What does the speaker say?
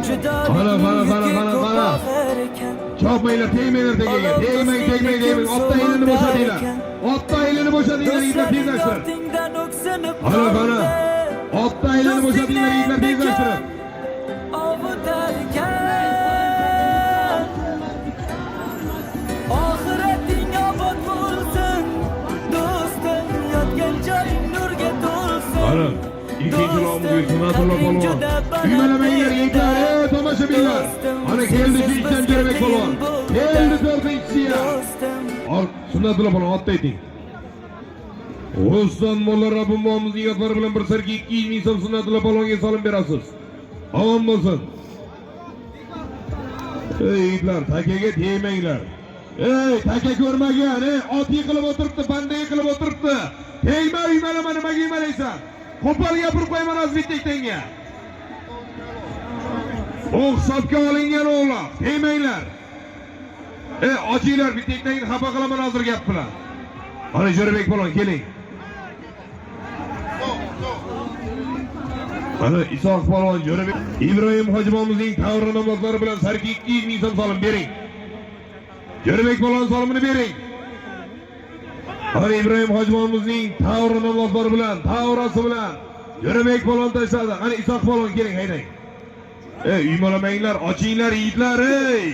Qara. Chopmaylar, tegmaylar tegaga. Tegmang. Otda elini bo'shatinglar. Otda elini bo'shatinglar, yigitlar tezlashtirib. Qara. Otda elini bo'shatinglar, yigitlar tezlashtirib. Oxirating obod bo'lsin, do'stim, yotgan joying nurga to'lsin. Qara. İkinci round'u Sunatullah Polvon. Ümelemeyin yigitlar, tomoshabinlar. Ana keldi şu içten Jo'rabek Polvon. Keldi to'rtinchisi ya. Sunatullah Polvon otda ayting. Rustam Molla Rabbim bobomizni yotlari bilan bir sirki 200 ming so'm Sunatullah Polvonga solib berasiz. Omon bo'lsin. Ey yigitlar, takaga tegmanglar. Ey, taka ko'rmagan, ot yiqilib o'tiribdi, banda yiqilib o'tiribdi. Tegma, uymalama, nimaga uymalaysan? Qo'pol gapirib qo'yman Ozbekdekdanga. Hisobga olingan o'g'lar, tegmanglar. Ochinglar, bitekdangni xafa qilaman hozir gap bilan. Mana Jo'rabek Polvon keling. Mana Isoq Polvon, Jo'rabek Ibrohim Hojibomizning tavri namozlari bilan sarki 200 ming so'm solim bering. Jo'rabek Polvon solimini bering. Mana İbrahim Hojibomizning tavri namozlari bilan, tavrasi bilan Jo'rabek Polvon tashladi. Ana Isoq Polvon keling, haydang. Uymalamanglar, ochinglar yigitlar, ey.